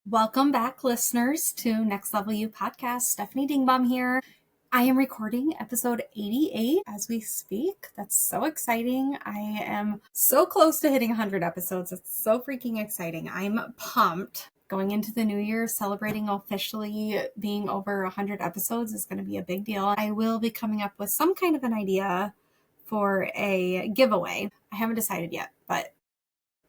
Welcome back, listeners, to Next Level You podcast. Stephanie Dingbaum here. I am recording episode 88 as we speak. That's so exciting. I am so close to hitting 100 episodes. It's so freaking exciting. I'm pumped. Going into the new year, celebrating officially being over 100 episodes is going to be a big deal. I will be coming up with some kind of an idea for a giveaway. I haven't decided yet, but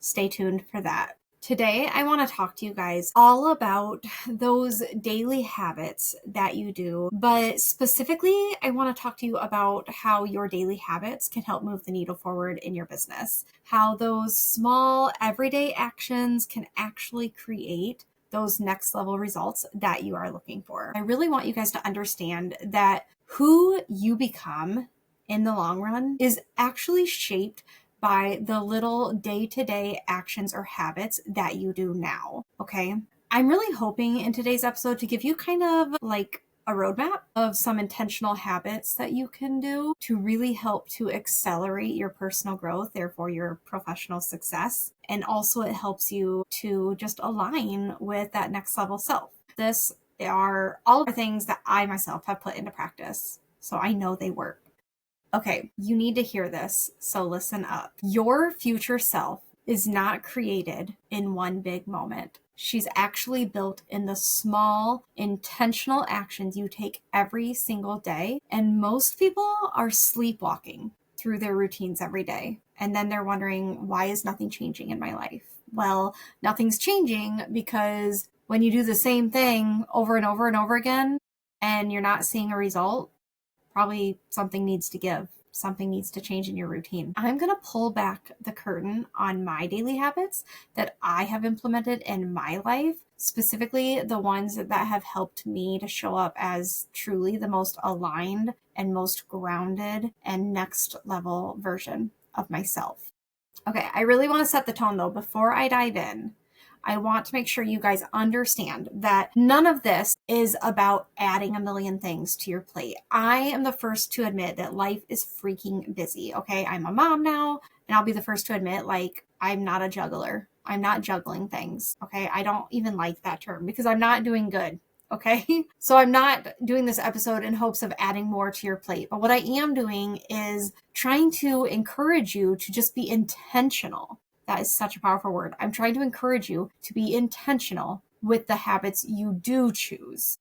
stay tuned for that. Today, I want to talk to you guys all about those daily habits that you do, but specifically, I want to talk to you about how your daily habits can help move the needle forward in your business, how those small everyday actions can actually create those next level results that you are looking for. I really want you guys to understand that who you become in the long run is actually shaped by the little day-to-day actions or habits that you do now, okay? I'm really hoping in today's episode to give you kind of like a roadmap of some intentional habits that you can do to really help to accelerate your personal growth, therefore your professional success. And also it helps you to just align with that next level self. This are all the things that I myself have put into practice, so I know they work. Okay, you need to hear this, so listen up. Your future self is not created in one big moment. She's actually built in the small, intentional actions you take every single day. And most people are sleepwalking through their routines every day. And then they're wondering, why is nothing changing in my life? Well, nothing's changing because when you do the same thing over and over and over again, and you're not seeing a result, probably something needs to give. Something needs to change in your routine. I'm going to pull back the curtain on my daily habits that I have implemented in my life, specifically the ones that have helped me to show up as truly the most aligned and most grounded and next level version of myself. Okay, I really want to set the tone though. Before I dive in, I want to make sure you guys understand that none of this is about adding a million things to your plate. I am the first to admit that life is freaking busy, okay? I'm a mom now, and I'll be the first to admit, like, I'm not a juggler. I'm not juggling things, okay? I don't even like that term because I'm not doing good, okay? So I'm not doing this episode in hopes of adding more to your plate. But what I am doing is trying to encourage you to just be intentional. That is such a powerful word. I'm trying to encourage you to be intentional with the habits you do choose.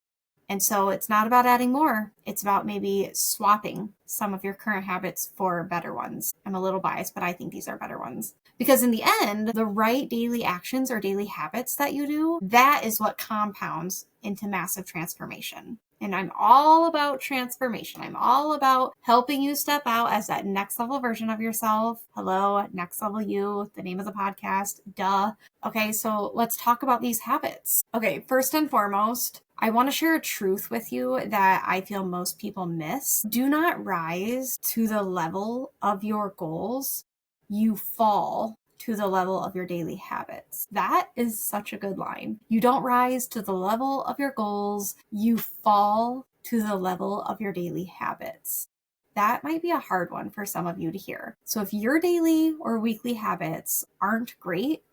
And so it's not about adding more. It's about maybe swapping some of your current habits for better ones. I'm a little biased, but I think these are better ones. Because in the end, the right daily actions or daily habits that you do, that is what compounds into massive transformation. And I'm all about transformation. I'm all about helping you step out as that next level version of yourself. Hello, Next Level You, the name of the podcast. Duh. Okay, so let's talk about these habits. Okay, first and foremost, I want to share a truth with you that I feel most people miss. Do not rise to the level of your goals. You fall to the level of your daily habits. That is such a good line. You don't rise to the level of your goals. You fall to the level of your daily habits. That might be a hard one for some of you to hear. So if your daily or weekly habits aren't great,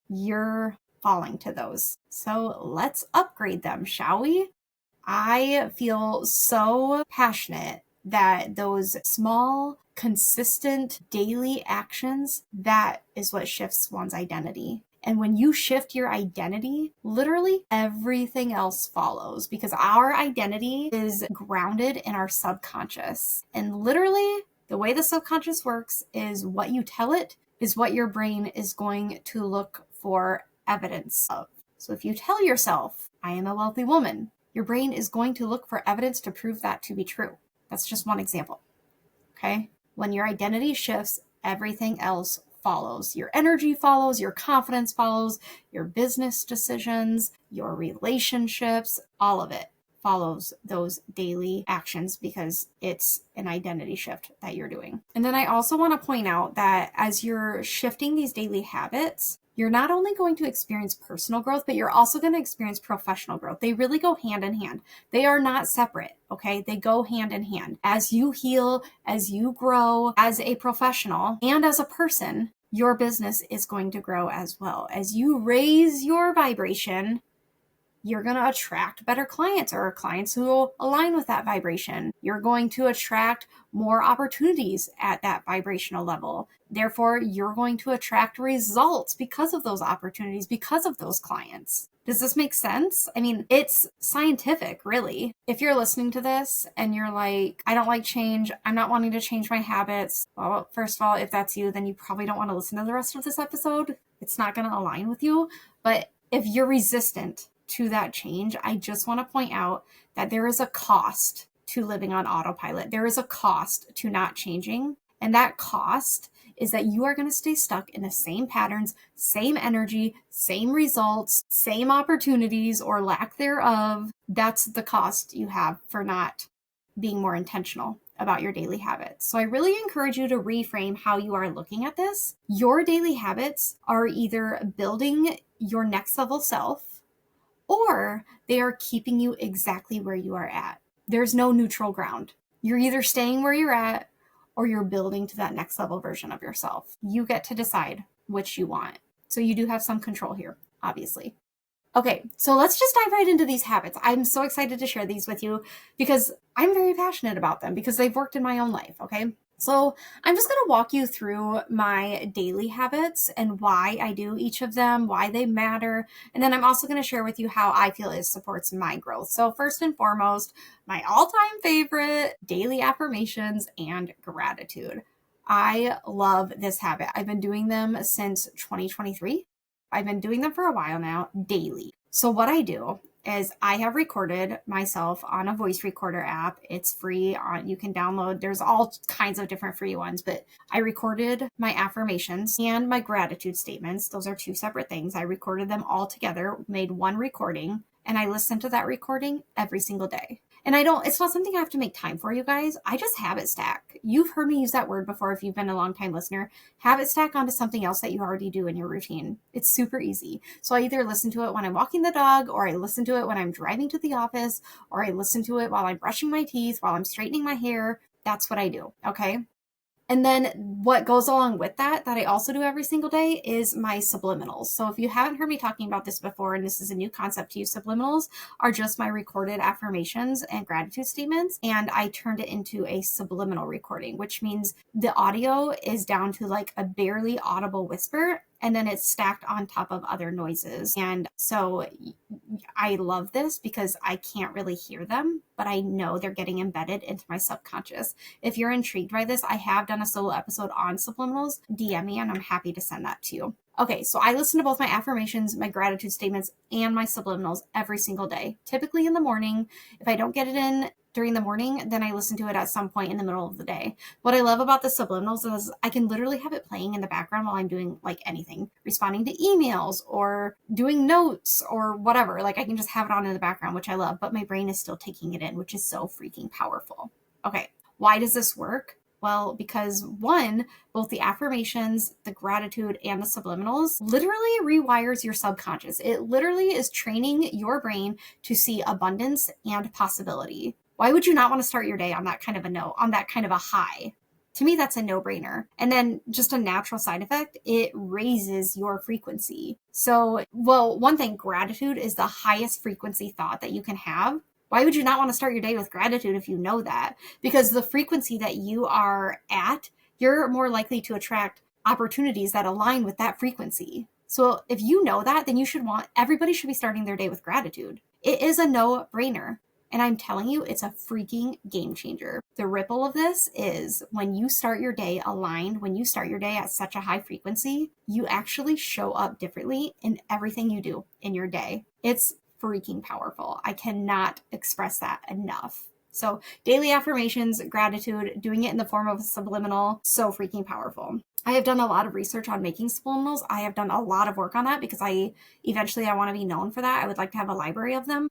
you're falling to those. So let's upgrade them, shall we? I feel so passionate that those small, consistent daily actions, that is what shifts one's identity. And when you shift your identity, literally everything else follows, because our identity is grounded in our subconscious. And literally the way the subconscious works is what you tell it is what your brain is going to look for evidence of. So if you tell yourself, I am a wealthy woman, your brain is going to look for evidence to prove that to be true. That's just one example. Okay? When your identity shifts, everything else follows. Your energy follows, your confidence follows, your business decisions, your relationships, all of it follows those daily actions because it's an identity shift that you're doing. And then I also want to point out that as you're shifting these daily habits, you're not only going to experience personal growth, but you're also going to experience professional growth. They really go hand in hand. They are not separate, okay? They go hand in hand. As you heal, as you grow as a professional and as a person, your business is going to grow as well. As you raise your vibration, you're going to attract better clients or clients who will align with that vibration. You're going to attract more opportunities at that vibrational level. Therefore, you're going to attract results because of those opportunities, because of those clients. Does this make sense? I mean, it's scientific, really. If you're listening to this and you're like, I don't like change, I'm not wanting to change my habits. Well, first of all, if that's you, then you probably don't want to listen to the rest of this episode. It's not going to align with you. But if you're resistant to that change, I just want to point out that there is a cost to living on autopilot. There is a cost to not changing. And that cost is that you are going to stay stuck in the same patterns, same energy, same results, same opportunities or lack thereof. That's the cost you have for not being more intentional about your daily habits. So I really encourage you to reframe how you are looking at this. Your daily habits are either building your next level self, or they are keeping you exactly where you are at. There's no neutral ground. You're either staying where you're at or you're building to that next level version of yourself. You get to decide which you want. So you do have some control here, obviously. Okay, so let's just dive right into these habits. I'm so excited to share these with you because I'm very passionate about them because they've worked in my own life, okay? So I'm just going to walk you through my daily habits and why I do each of them, why they matter. And then I'm also going to share with you how I feel it supports my growth. So first and foremost, my all-time favorite, daily affirmations and gratitude. I love this habit. I've been doing them since 2023. I've been doing them for a while now, daily. So what I do is I have recorded myself on a voice recorder app. It's free. You can download. There's all kinds of different free ones, but I recorded my affirmations and my gratitude statements. Those are two separate things. I recorded them all together, made one recording, and I listen to that recording every single day. And it's not something I have to make time for, you guys. I just habit stack. You've heard me use that word before if you've been a long time listener. Habit stack onto something else that you already do in your routine. It's super easy. So I either listen to it when I'm walking the dog, or I listen to it when I'm driving to the office, or I listen to it while I'm brushing my teeth, while I'm straightening my hair. That's what I do, okay? And then what goes along with that I also do every single day is my subliminals. So if you haven't heard me talking about this before, and this is a new concept to you, subliminals are just my recorded affirmations and gratitude statements. And I turned it into a subliminal recording, which means the audio is down to like a barely audible whisper. And then it's stacked on top of other noises. And so I love this because I can't really hear them, but I know they're getting embedded into my subconscious. If you're intrigued by this, I have done a solo episode on subliminals. DM me and I'm happy to send that to you. Okay, so I listen to both my affirmations, my gratitude statements, and my subliminals every single day, typically in the morning. If I don't get it in during the morning, then I listen to it at some point in the middle of the day. What I love about the subliminals is I can literally have it playing in the background while I'm doing like anything, responding to emails or doing notes or whatever. Like I can just have it on in the background, which I love, but my brain is still taking it in, which is so freaking powerful. Okay, why does this work? Well, because one, both the affirmations, the gratitude, and the subliminals literally rewires your subconscious. It literally is training your brain to see abundance and possibility. Why would you not want to start your day on that kind of a note, on that kind of a high? To me, that's a no-brainer. And then just a natural side effect, it raises your frequency. So, well, one thing, gratitude is the highest frequency thought that you can have. Why would you not want to start your day with gratitude if you know that? Because the frequency that you are at, you're more likely to attract opportunities that align with that frequency. So if you know that, then everybody should be starting their day with gratitude. It is a no-brainer. And I'm telling you, it's a freaking game changer. The ripple of this is when you start your day aligned, when you start your day at such a high frequency, you actually show up differently in everything you do in your day. It's freaking powerful. I cannot express that enough. So daily affirmations, gratitude, doing it in the form of a subliminal, so freaking powerful. I have done a lot of research on making subliminals. I have done a lot of work on that because I want to be known for that. I would like to have a library of them.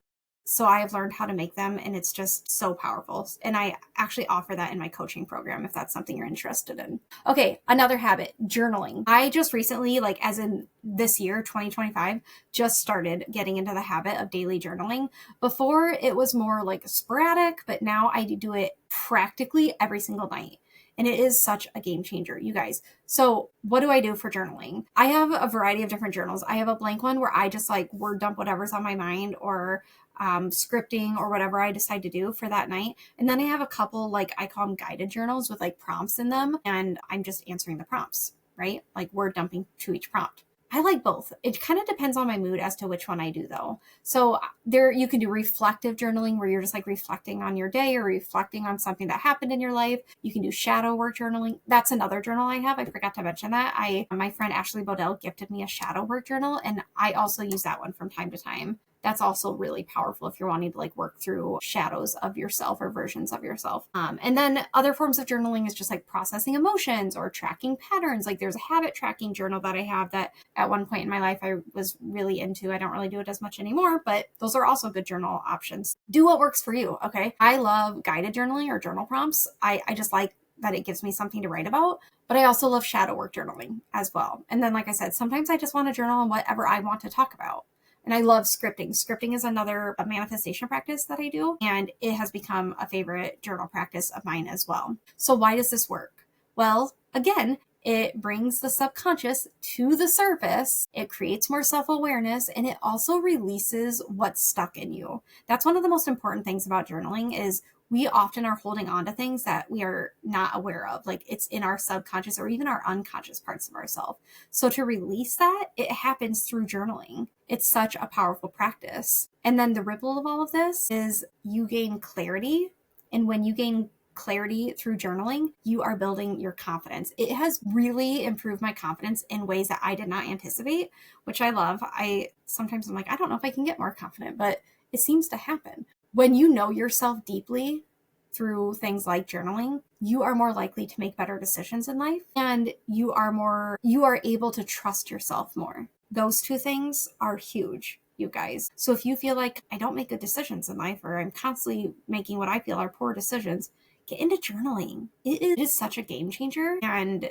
So I have learned how to make them, and it's just so powerful. And I actually offer that in my coaching program if that's something you're interested in. Okay, another habit, journaling. I just recently, like as in this year, 2025, just started getting into the habit of daily journaling. Before, it was more like sporadic, but now I do it practically every single night. And it is such a game changer, you guys. So what do I do for journaling? I have a variety of different journals. I have a blank one where I just like word dump whatever's on my mind, or scripting or whatever I decide to do for that night. And then I have a couple, like I call them guided journals with like prompts in them. And I'm just answering the prompts, right? Like word dumping to each prompt. I like both. It kind of depends on my mood as to which one I do though. So there you can do reflective journaling where you're just like reflecting on your day or reflecting on something that happened in your life. You can do shadow work journaling. That's another journal I have. I forgot to mention that. My friend Ashley Bodell gifted me a shadow work journal, and I also use that one from time to time. That's also really powerful if you're wanting to like work through shadows of yourself or versions of yourself. And then other forms of journaling is just like processing emotions or tracking patterns. Like there's a habit tracking journal that I have that at one point in my life I was really into. I don't really do it as much anymore, but those are also good journal options. Do what works for you, okay? I love guided journaling or journal prompts. I just like that it gives me something to write about, but I also love shadow work journaling as well. And then, like I said, sometimes I just want to journal on whatever I want to talk about. And I love scripting. Scripting is another manifestation practice that I do, and it has become a favorite journal practice of mine as well. So why does this work? Well, again, it brings the subconscious to the surface. It creates more self-awareness, and it also releases what's stuck in you. That's one of the most important things about journaling is we often are holding on to things that we are not aware of. Like it's in our subconscious or even our unconscious parts of ourselves. So to release that, it happens through journaling. It's such a powerful practice. And then the ripple of all of this is you gain clarity. And when you gain clarity through journaling, you are building your confidence. It has really improved my confidence in ways that I did not anticipate, which I love. Sometimes I'm like, I don't know if I can get more confident, but it seems to happen. When you know yourself deeply through things like journaling, you are more likely to make better decisions in life, and you are able to trust yourself more. Those two things are huge, you guys. So if you feel like I don't make good decisions in life, or I'm constantly making what I feel are poor decisions, get into journaling. It is such a game changer. And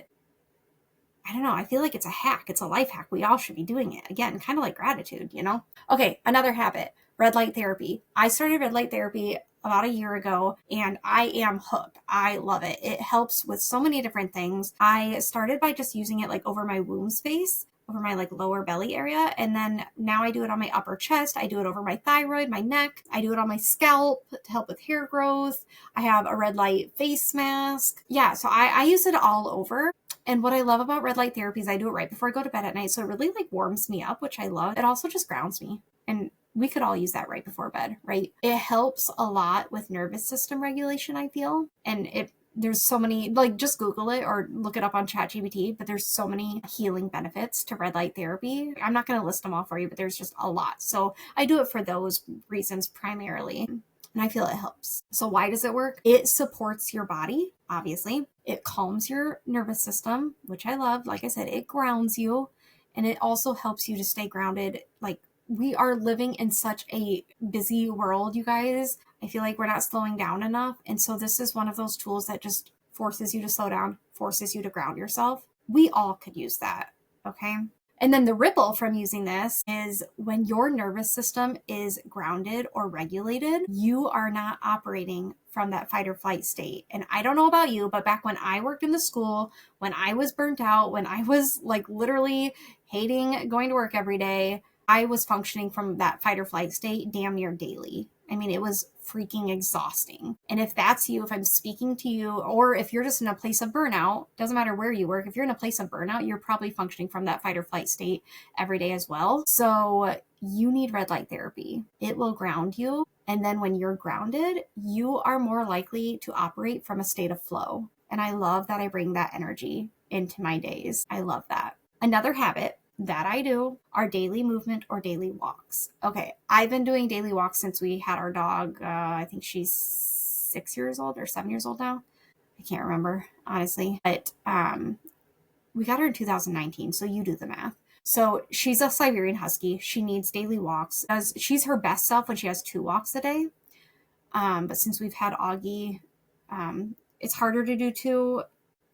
I don't know, I feel like it's a hack. It's a life hack. We all should be doing it. Again, kind of like gratitude, you know? Okay, another habit, red light therapy. I started red light therapy about a year ago, and I am hooked. I love it. It helps with so many different things. I started by just using it like over my womb space, over my like lower belly area. And then now I do it on my upper chest. I do it over my thyroid, my neck. I do it on my scalp to help with hair growth. I have a red light face mask. Yeah, so I use it all over. And what I love about red light therapy is I do it right before I go to bed at night. So it really like warms me up, which I love. It also just grounds me. And we could all use that right before bed, right? It helps a lot with nervous system regulation, I feel. And there's so many, like just Google it or look it up on ChatGPT, but there's so many healing benefits to red light therapy. I'm not going to list them all for you, but there's just a lot. So I do it for those reasons primarily. And I feel it helps. So why does it work? It supports your body, obviously. It calms your nervous system, which I love. Like I said, it grounds you. And it also helps you to stay grounded. Like we are living in such a busy world, you guys. I feel like we're not slowing down enough. And so this is one of those tools that just forces you to slow down, forces you to ground yourself. We all could use that, okay? And then the ripple from using this is when your nervous system is grounded or regulated, you are not operating from that fight or flight state. And I don't know about you, but back when I worked in the school, when I was burnt out, when I was like literally hating going to work every day, I was functioning from that fight or flight state damn near daily. I mean, it was freaking exhausting. And if that's you, if I'm speaking to you, or if you're just in a place of burnout, doesn't matter where you work, if you're in a place of burnout, you're probably functioning from that fight or flight state every day as well. So you need red light therapy. It will ground you. And then when you're grounded, you are more likely to operate from a state of flow. And I love that I bring that energy into my days. I love that. Another habit that I do are daily movement or daily walks. Okay, I've been doing daily walks since we had our dog. I think she's 6 years old or 7 years old now. I can't remember, honestly. But we got her in 2019, so you do the math. So she's a Siberian Husky. She needs daily walks. She's her best self when she has 2 walks a day. But since we've had Augie, it's harder to do 2.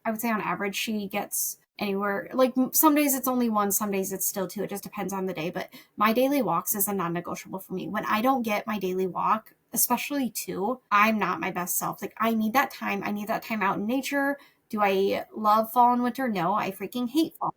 I would say on average, she gets anywhere, like some days it's only 1, some days it's still 2. It just depends on the day. But my daily walks is a non-negotiable for me. When I don't get my daily walk, especially 2, I'm not my best self. Like I need that time. I need that time out in nature Do I love fall and winter? No, I freaking hate fall.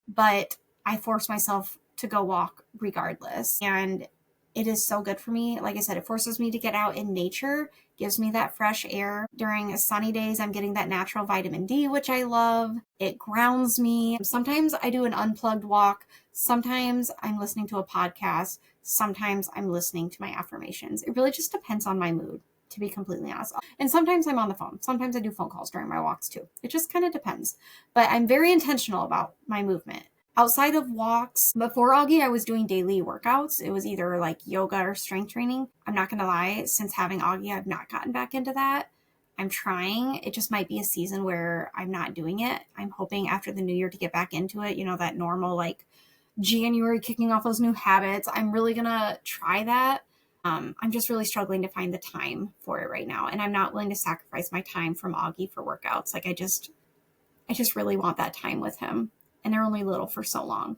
But I force myself to go walk regardless. And it is so good for me. Like I said, it forces me to get out in nature, gives me that fresh air. During sunny days, I'm getting that natural vitamin D, which I love. It grounds me. Sometimes I do an unplugged walk. Sometimes I'm listening to a podcast. Sometimes I'm listening to my affirmations. It really just depends on my mood, to be completely honest. And sometimes I'm on the phone. Sometimes I do phone calls during my walks too. It just kind of depends. But I'm very intentional about my movement. Outside of walks, before Augie, I was doing daily workouts. It was either like yoga or strength training. I'm not going to lie, since having Augie, I've not gotten back into that. I'm trying. It just might be a season where I'm not doing it. I'm hoping after the new year to get back into it, that normal like January kicking off those new habits. I'm really going to try that. I'm just really struggling to find the time for it right now. And I'm not willing to sacrifice my time from Augie for workouts. Like I just really want that time with him. And they're only little for so long.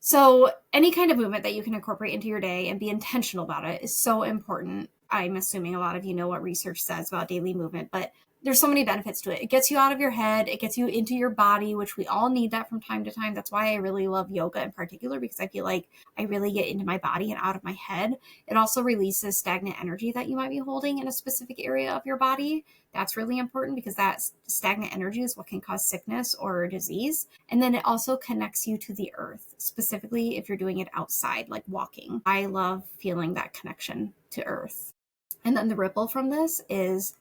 So any kind of movement that you can incorporate into your day and be intentional about it is so important. I'm assuming a lot of you know what research says about daily movement, but there's so many benefits to it. It gets you out of your head. It gets you into your body, which we all need that from time to time. That's why I really love yoga in particular, because I feel like I really get into my body and out of my head. It also releases stagnant energy that you might be holding in a specific area of your body. That's really important because that stagnant energy is what can cause sickness or disease. And then it also connects you to the earth, specifically if you're doing it outside, like walking. I love feeling that connection to earth. And then the ripple from this is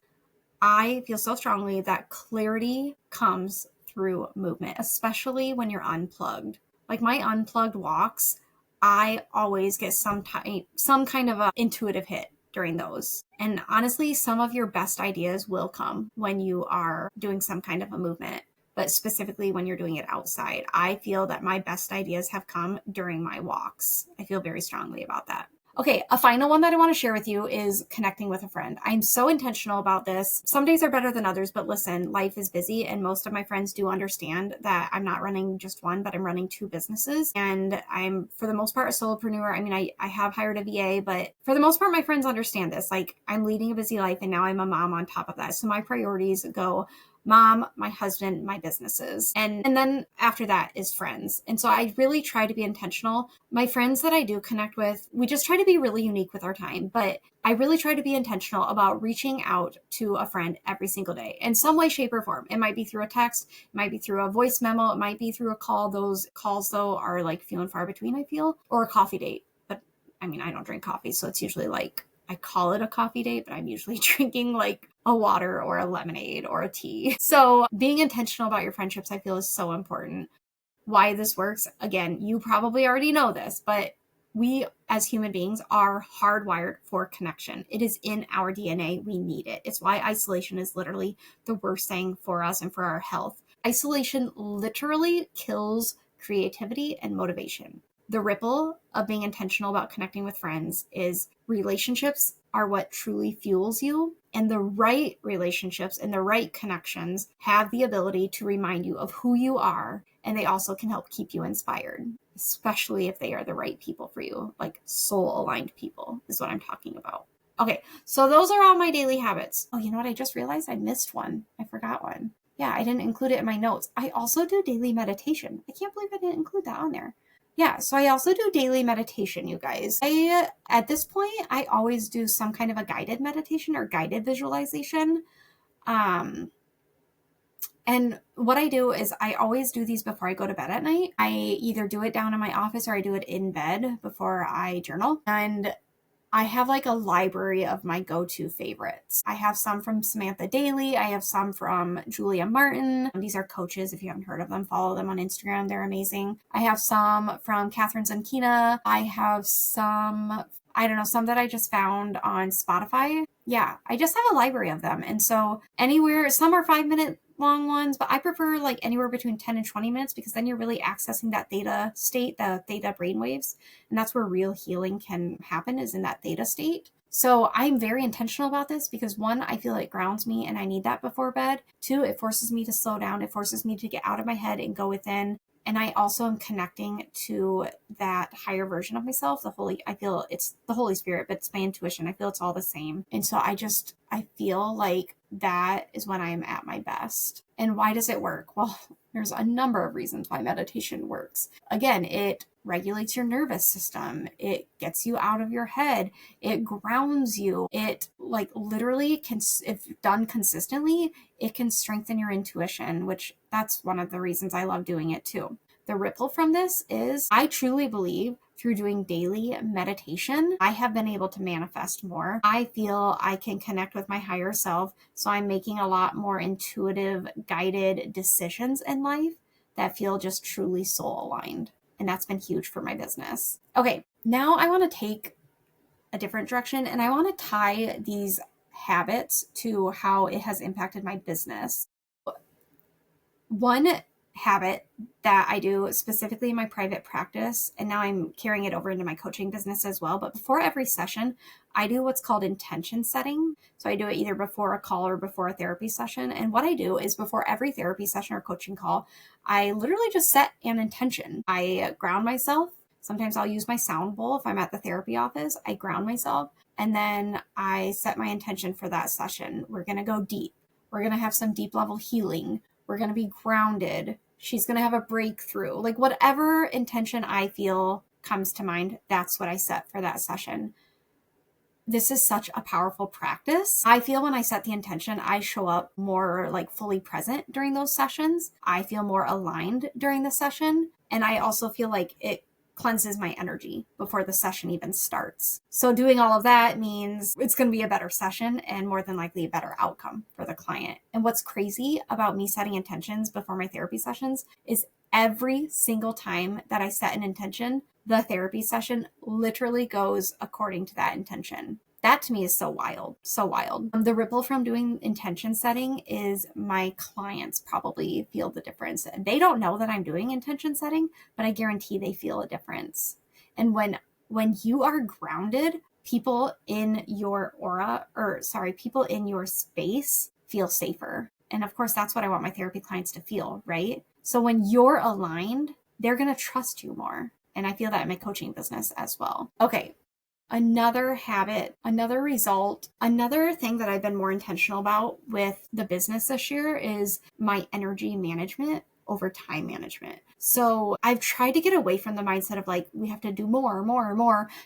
I feel so strongly that clarity comes through movement, especially when you're unplugged. Like my unplugged walks, I always get some kind of a intuitive hit during those. And honestly, some of your best ideas will come when you are doing some kind of a movement, but specifically when you're doing it outside. I feel that my best ideas have come during my walks. I feel very strongly about that. Okay, a final one that I want to share with you is connecting with a friend. I'm so intentional about this. Some days are better than others, but listen, life is busy and most of my friends do understand that I'm not running just one, but I'm running two businesses. And I'm, for the most part, a solopreneur. I mean, I have hired a VA, but for the most part, my friends understand this. Like, I'm leading a busy life and now I'm a mom on top of that. So my priorities go mom, my husband, my businesses. And then after that is friends. And so I really try to be intentional. My friends that I do connect with, we just try to be really unique with our time, but I really try to be intentional about reaching out to a friend every single day in some way, shape, or form. It might be through a text, it might be through a voice memo, it might be through a call. Those calls though are like few and far between, I feel, or a coffee date. But I mean, I don't drink coffee, so it's usually like, I call it a coffee date, but I'm usually drinking like a water or a lemonade or a tea. So being intentional about your friendships, I feel, is so important. Why this works, again, you probably already know this, but we as human beings are hardwired for connection. It is in our DNA. We need it. It's why isolation is literally the worst thing for us and for our health. Isolation literally kills creativity and motivation. The ripple of being intentional about connecting with friends is relationships are what truly fuels you. And the right relationships and the right connections have the ability to remind you of who you are. And they also can help keep you inspired, especially if they are the right people for you, like soul aligned people is what I'm talking about. Okay, so those are all my daily habits. Oh, you know what? I just realized I missed one. I forgot one. Yeah, I didn't include it in my notes. I also do daily meditation. I can't believe I didn't include that on there. Yeah, so I also do daily meditation, you guys. At this point, I always do some kind of a guided meditation or guided visualization. And what I do is I always do these before I go to bed at night. I either do it down in my office or I do it in bed before I journal. And I have like a library of my go-to favorites. I have some from Samantha Daly. I have some from Julia Martin. These are coaches. If you haven't heard of them, follow them on Instagram. They're amazing. I have some from Catherine Zankina. I have some, I don't know, some that I just found on Spotify. Yeah, I just have a library of them. And so anywhere, some are 5-minute long ones, but I prefer like anywhere between 10 and 20 minutes because then you're really accessing that theta state, the theta brainwaves. And that's where real healing can happen, is in that theta state. So I'm very intentional about this because one, I feel it grounds me and I need that before bed. Two, it forces me to slow down. It forces me to get out of my head and go within And I also am connecting to that higher version of myself, I feel it's the Holy Spirit, but it's my intuition. I feel it's all the same. And so I feel like that is when I am at my best. And why does it work? Well, there's a number of reasons why meditation works. Again, it regulates your nervous system. It gets you out of your head. It grounds you. It literally can, if done consistently, it can strengthen your intuition, which that's one of the reasons I love doing it too. The ripple from this is I truly believe through doing daily meditation, I have been able to manifest more. I feel I can connect with my higher self. So I'm making a lot more intuitive, guided decisions in life that feel just truly soul aligned. And that's been huge for my business. Okay, now I want to take a different direction and I want to tie these habits to how it has impacted my business. One habit that I do specifically in my private practice, and now I'm carrying it over into my coaching business as well, but before every session, I do what's called intention setting. So I do it either before a call or before a therapy session. And what I do is before every therapy session or coaching call, I literally just set an intention. I ground myself. Sometimes I'll use my sound bowl if I'm at the therapy office. I ground myself and then I set my intention for that session. We're going to go deep. We're going to have some deep level healing. We're going to be grounded. She's going to have a breakthrough. Like whatever intention I feel comes to mind, that's what I set for that session. This is such a powerful practice. I feel when I set the intention, I show up more fully present during those sessions. I feel more aligned during the session. And I also feel like it cleanses my energy before the session even starts. So doing all of that means it's going to be a better session and more than likely a better outcome for the client. And what's crazy about me setting intentions before my therapy sessions is every single time that I set an intention, the therapy session literally goes according to that intention. That to me is so wild, so wild. The ripple from doing intention setting is my clients probably feel the difference. They don't know that I'm doing intention setting, but I guarantee they feel a difference. And when you are grounded, people in your people in your space feel safer. And of course, that's what I want my therapy clients to feel, right? So when you're aligned, they're going to trust you more. And I feel that in my coaching business as well. Okay. Another habit, another result, another thing that I've been more intentional about with the business this year is my energy management over time management. So I've tried to get away from the mindset of we have to do more.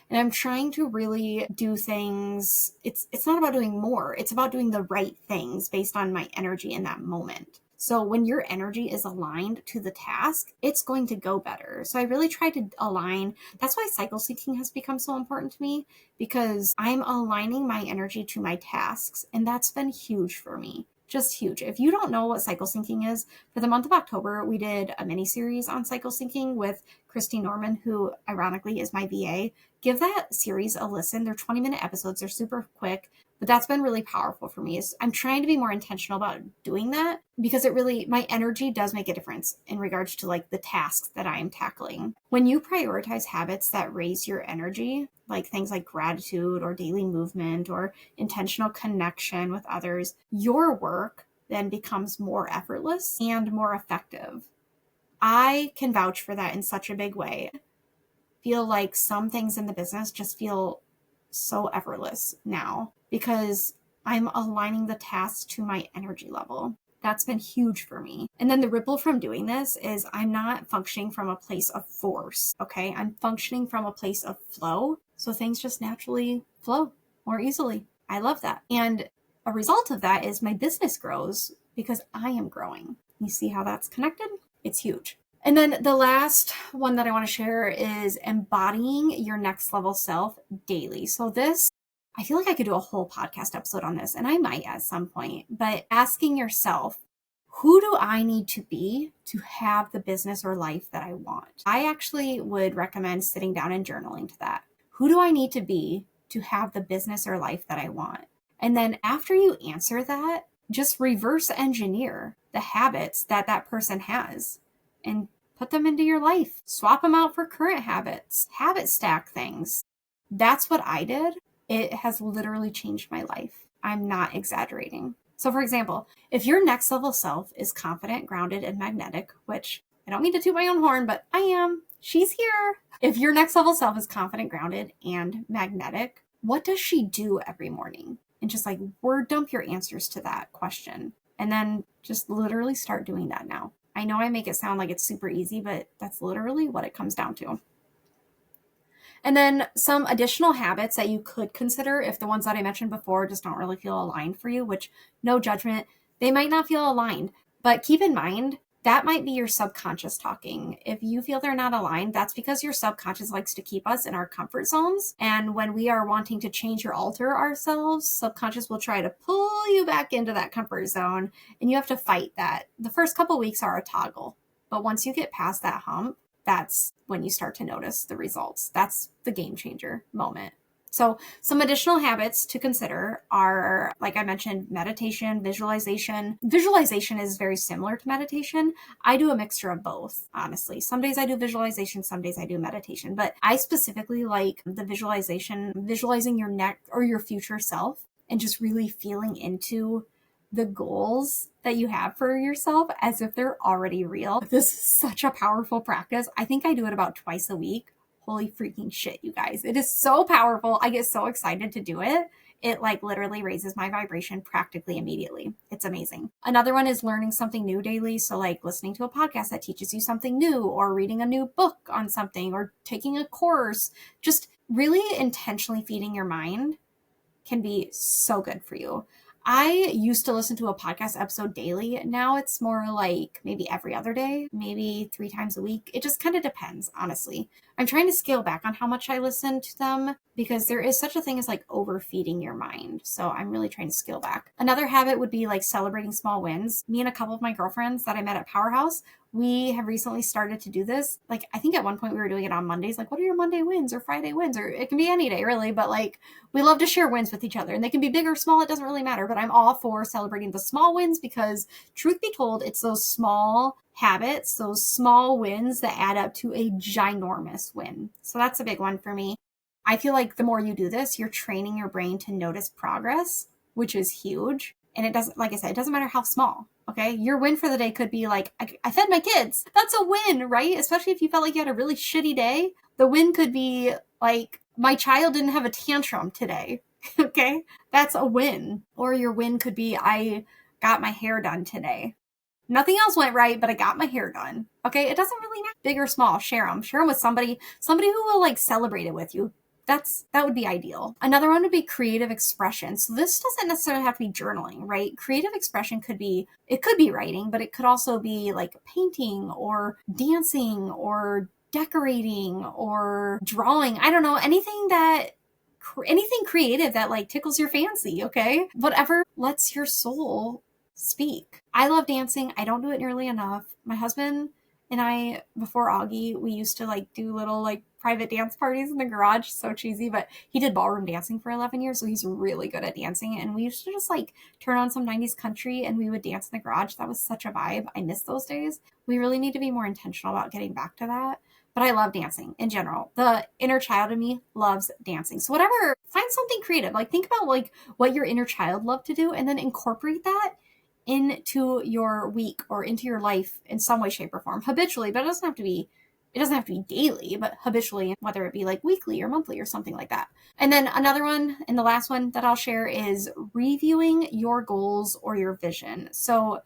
And I'm trying to really do things. It's not about doing more. It's about doing the right things based on my energy in that moment. So when your energy is aligned to the task, it's going to go better. So I really try to align. That's why cycle syncing has become so important to me, because I'm aligning my energy to my tasks. And that's been huge for me. Just huge. If you don't know what cycle syncing is, for the month of October, we did a mini series on cycle syncing with Christy Norman, who ironically is my VA. Give that series a listen. They're 20-minute episodes. They're super quick. But that's been really powerful for me. I'm trying to be more intentional about doing that because my energy does make a difference in regards to the tasks that I am tackling. When you prioritize habits that raise your energy, like things like gratitude or daily movement or intentional connection with others, your work then becomes more effortless and more effective. I can vouch for that in such a big way. I feel like some things in the business just feel so effortless now because I'm aligning the tasks to my energy level. That's been huge for me. And then the ripple from doing this is I'm not functioning from a place of force, okay? I'm functioning from a place of flow. So things just naturally flow more easily. I love that. And a result of that is my business grows because I am growing. You see how that's connected? It's huge. And then the last one that I want to share is embodying your next level self daily. So this, I feel like I could do a whole podcast episode on this, and I might at some point, but asking yourself, who do I need to be to have the business or life that I want? I actually would recommend sitting down and journaling to that. Who do I need to be to have the business or life that I want? And then after you answer that, just reverse engineer the habits that person has and put them into your life. Swap them out for current habits. Habit stack things. That's what I did. It has literally changed my life. I'm not exaggerating. So for example, if your next level self is confident, grounded, and magnetic, which I don't mean to toot my own horn, but I am. She's here. If your next level self is confident, grounded, and magnetic, what does she do every morning? And just like word dump your answers to that question. And then just literally start doing that now. I know I make it sound like it's super easy, but that's literally what it comes down to. And then some additional habits that you could consider if the ones that I mentioned before just don't really feel aligned for you, which no judgment, they might not feel aligned, but keep in mind that might be your subconscious talking. If you feel they're not aligned, that's because your subconscious likes to keep us in our comfort zones. And when we are wanting to change or alter ourselves, subconscious will try to pull you back into that comfort zone, and you have to fight that. The first couple weeks are a toggle, but once you get past that hump, that's when you start to notice the results. That's the game changer moment. So some additional habits to consider are, like I mentioned, meditation, visualization. Visualization is very similar to meditation. I do a mixture of both, honestly. Some days I do visualization, some days I do meditation, but I specifically like the visualization, visualizing your next or your future self and just really feeling into the goals that you have for yourself as if they're already real. This is such a powerful practice. I think I do it about twice a week. Holy freaking shit, you guys. It is so powerful. I get so excited to do it. It like literally raises my vibration practically immediately. It's amazing. Another one is learning something new daily. So like listening to a podcast that teaches you something new, or reading a new book on something, or taking a course. Just really intentionally feeding your mind can be so good for you. I used to listen to a podcast episode daily. Now it's more like maybe every other day, maybe 3 times a week. It just kind of depends, honestly. I'm trying to scale back on how much I listen to them because there is such a thing as like overfeeding your mind. So I'm really trying to scale back. Another habit would be like celebrating small wins. Me and a couple of my girlfriends that I met at Powerhouse, we have recently started to do this. Like, I think at one point we were doing it on Mondays. Like, what are your Monday wins or Friday wins? Or it can be any day, really. But like, we love to share wins with each other. And they can be big or small. It doesn't really matter. But I'm all for celebrating the small wins because, truth be told, it's those small habits, those small wins that add up to a ginormous win. So that's a big one for me. I feel like the more you do this, you're training your brain to notice progress, which is huge. And it doesn't, like I said, it doesn't matter how small. Okay. Your win for the day could be like, I fed my kids. That's a win, right? Especially if you felt like you had a really shitty day. The win could be like, my child didn't have a tantrum today. Okay. That's a win. Or your win could be, I got my hair done today. Nothing else went right, but I got my hair done. Okay. It doesn't really matter. Big or small, share them. Share them with somebody who will like celebrate it with you. That would be ideal. Another one would be creative expression. So this doesn't necessarily have to be journaling, right? Creative expression could be writing, but it could also be like painting or dancing or decorating or drawing. I don't know, anything creative that like tickles your fancy, okay? Whatever lets your soul speak. I love dancing. I don't do it nearly enough. My husband and I, before Augie, we used to like do little like private dance parties in the garage. So cheesy, but he did ballroom dancing for 11 years. So he's really good at dancing. And we used to just like turn on some 90s country and we would dance in the garage. That was such a vibe. I miss those days. We really need to be more intentional about getting back to that. But I love dancing in general. The inner child in me loves dancing. So whatever, find something creative. Like think about like what your inner child loved to do and then incorporate that into your week or into your life in some way, shape, or form habitually. But it doesn't have to be daily, but habitually, whether it be like weekly or monthly or something like that. And then another one, and the last one that I'll share, is reviewing your goals or your vision. So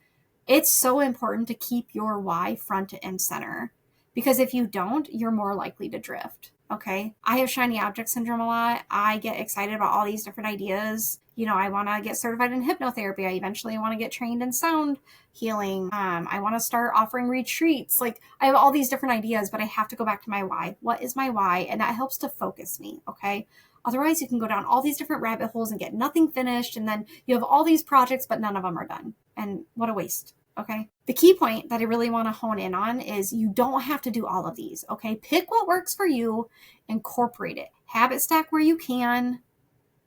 it's so important to keep your why front and center, because if you don't, you're more likely to drift. Okay. I have shiny object syndrome a lot. I get excited about all these different ideas. You know, I want to get certified in hypnotherapy. I eventually want to get trained in sound healing. I want to start offering retreats. Like I have all these different ideas, but I have to go back to my why. What is my why? And that helps to focus me. Okay. Otherwise you can go down all these different rabbit holes and get nothing finished. And then you have all these projects, but none of them are done. And what a waste. Okay. The key point that I really want to hone in on is you don't have to do all of these. Okay. Pick what works for you, incorporate it, habit stack where you can,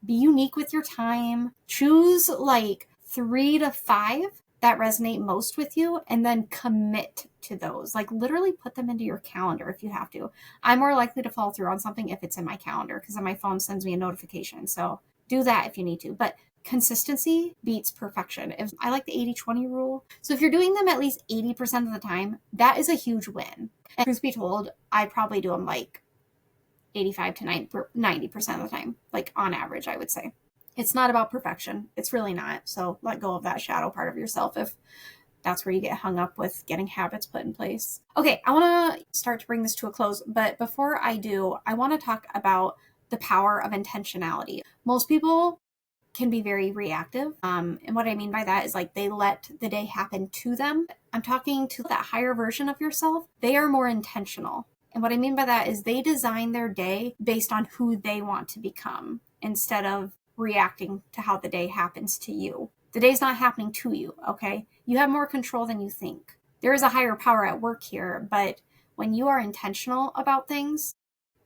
be unique with your time, choose like 3 to 5 that resonate most with you, and then commit to those. Like literally put them into your calendar if you have to. I'm more likely to follow through on something if it's in my calendar because then my phone sends me a notification. So do that if you need to. But consistency beats perfection. I like the 80-20 rule. So if you're doing them at least 80% of the time, that is a huge win. And truth be told, I probably do them like 85 to 90% of the time, like on average, I would say. It's not about perfection. It's really not. So let go of that shadow part of yourself if that's where you get hung up with getting habits put in place. Okay, I want to start to bring this to a close, but before I do, I want to talk about the power of intentionality. Most people can be very reactive. And what I mean by that is like they let the day happen to them. I'm talking to that higher version of yourself. They are more intentional. And what I mean by that is they design their day based on who they want to become instead of reacting to how the day happens to you. The day's not happening to you, okay? You have more control than you think. There is a higher power at work here, but when you are intentional about things,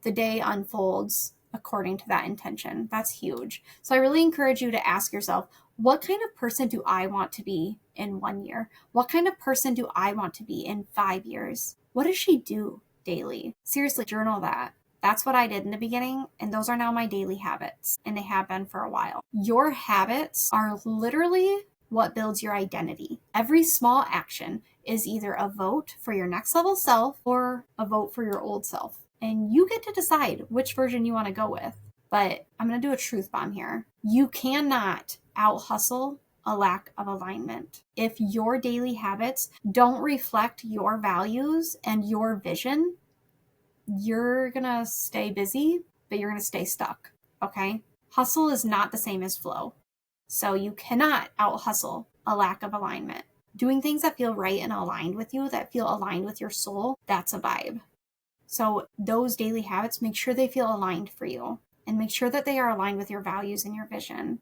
the day unfolds according to that intention. That's huge. So I really encourage you to ask yourself, what kind of person do I want to be in 1 year? What kind of person do I want to be in 5 years? What does she do daily? Seriously, journal that. That's what I did in the beginning, and those are now my daily habits, and they have been for a while. Your habits are literally what builds your identity. Every small action is either a vote for your next level self or a vote for your old self. And you get to decide which version you want to go with. But I'm going to do a truth bomb here. You cannot out-hustle a lack of alignment. If your daily habits don't reflect your values and your vision, you're going to stay busy, but you're going to stay stuck, okay? Hustle is not the same as flow. So you cannot out-hustle a lack of alignment. Doing things that feel right and aligned with you, that feel aligned with your soul, that's a vibe. So those daily habits, make sure they feel aligned for you and make sure that they are aligned with your values and your vision.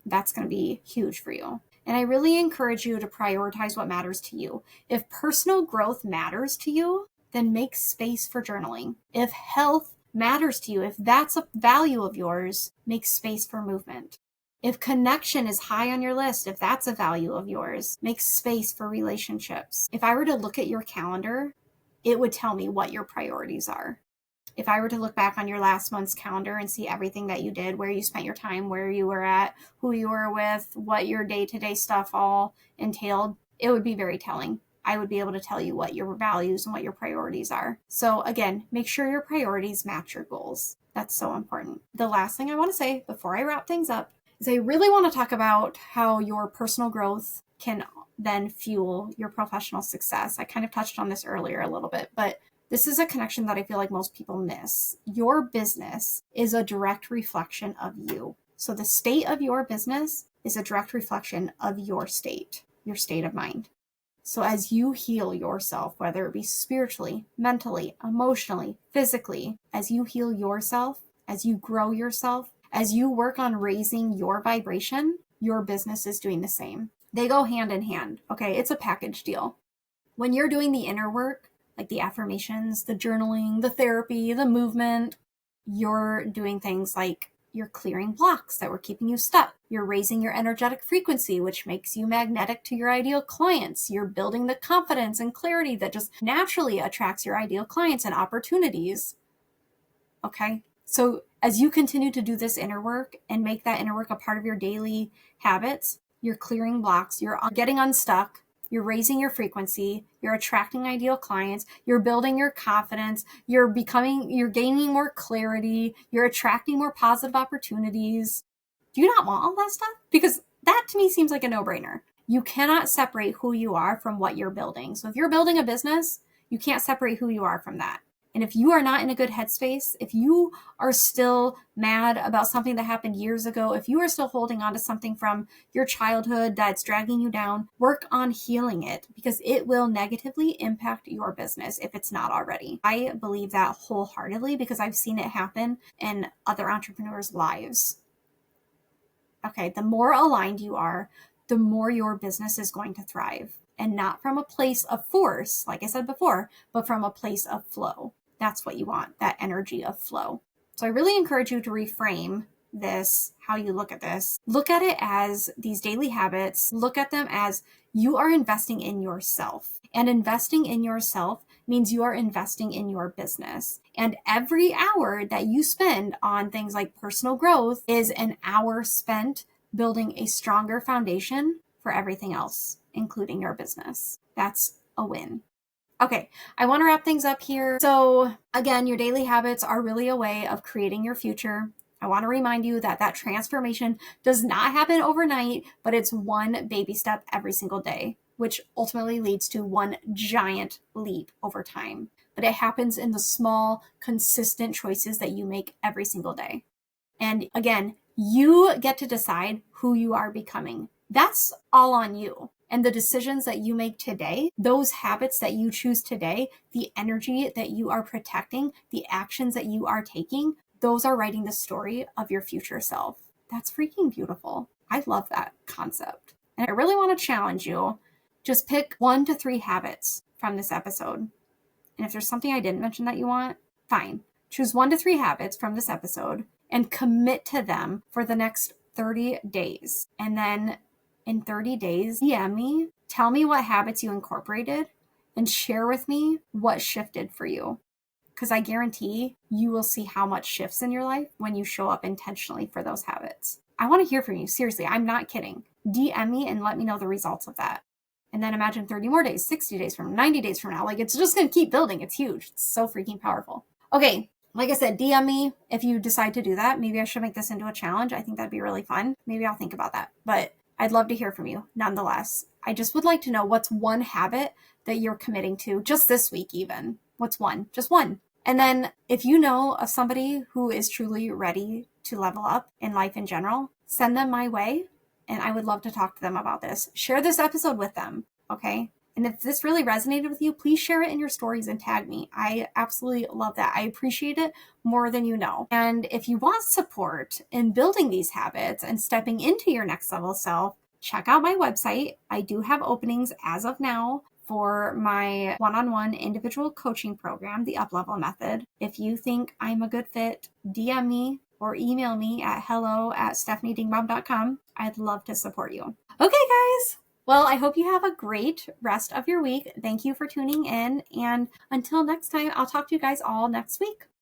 That's going to be huge for you. And I really encourage you to prioritize what matters to you. If personal growth matters to you, then make space for journaling. If health matters to you, if that's a value of yours, make space for movement. If connection is high on your list, if that's a value of yours, make space for relationships. If I were to look at your calendar, it would tell me what your priorities are. If I were to look back on your last month's calendar and see everything that you did, where you spent your time, where you were at, who you were with, what your day-to-day stuff all entailed, it would be very telling. I would be able to tell you what your values and what your priorities are. So again, make sure your priorities match your goals. That's so important. The last thing I want to say before I wrap things up is I really want to talk about how your personal growth can then fuel your professional success. I kind of touched on this earlier a little bit, but this is a connection that I feel like most people miss. Your business is a direct reflection of you. So the state of your business is a direct reflection of your state of mind. So as you heal yourself, whether it be spiritually, mentally, emotionally, physically, as you heal yourself, as you grow yourself, as you work on raising your vibration, your business is doing the same. They go hand in hand, okay? It's a package deal. When you're doing the inner work, like the affirmations, the journaling, the therapy, the movement, you're doing things like you're clearing blocks that were keeping you stuck. You're raising your energetic frequency, which makes you magnetic to your ideal clients. You're building the confidence and clarity that just naturally attracts your ideal clients and opportunities. Okay? So as you continue to do this inner work and make that inner work a part of your daily habits, you're clearing blocks, you're getting unstuck, you're raising your frequency, you're attracting ideal clients, you're building your confidence, you're gaining more clarity, you're attracting more positive opportunities. Do you not want all that stuff? Because that to me seems like a no-brainer. You cannot separate who you are from what you're building. So if you're building a business, you can't separate who you are from that. And if you are not in a good headspace, if you are still mad about something that happened years ago, if you are still holding on to something from your childhood that's dragging you down, work on healing it because it will negatively impact your business if it's not already. I believe that wholeheartedly because I've seen it happen in other entrepreneurs' lives. Okay, the more aligned you are, the more your business is going to thrive. And not from a place of force, like I said before, but from a place of flow. That's what you want, that energy of flow. So I really encourage you to reframe this, how you look at this. Look at it as these daily habits. Look at them as you are investing in yourself. And investing in yourself means you are investing in your business. And every hour that you spend on things like personal growth is an hour spent building a stronger foundation for everything else, including your business. That's a win. Okay, I want to wrap things up here. So again, your daily habits are really a way of creating your future. I want to remind you that transformation does not happen overnight, but it's one baby step every single day, which ultimately leads to one giant leap over time. But it happens in the small, consistent choices that you make every single day. And again, you get to decide who you are becoming. That's all on you. And the decisions that you make today, those habits that you choose today, the energy that you are protecting, the actions that you are taking, those are writing the story of your future self. That's freaking beautiful. I love that concept. And I really want to challenge you. Just pick 1 to 3 habits from this episode. And if there's something I didn't mention that you want, fine. Choose 1 to 3 habits from this episode and commit to them for the next 30 days. And then in 30 days, DM me, tell me what habits you incorporated, and share with me what shifted for you. Because I guarantee you will see how much shifts in your life when you show up intentionally for those habits. I want to hear from you. Seriously, I'm not kidding. DM me and let me know the results of that. And then imagine 30 more days, 60 days from 90 days from now. Like, it's just going to keep building. It's huge. It's so freaking powerful. Okay. Like I said, DM me if you decide to do that. Maybe I should make this into a challenge. I think that'd be really fun. Maybe I'll think about that. But I'd love to hear from you nonetheless. I just would like to know what's one habit that you're committing to just this week even. What's one? Just one. And then if you know of somebody who is truly ready to level up in life in general, send them my way. And I would love to talk to them about this. Share this episode with them. Okay. And if this really resonated with you, please share it in your stories and tag me. I absolutely love that. I appreciate it more than you know. And if you want support in building these habits and stepping into your next level self, check out my website. I do have openings as of now for my one-on-one individual coaching program, the Uplevel Method. If you think I'm a good fit, DM me or email me at hello@stephaniedingbaum.com. I'd love to support you. Okay, guys. Well, I hope you have a great rest of your week. Thank you for tuning in. And until next time, I'll talk to you guys all next week.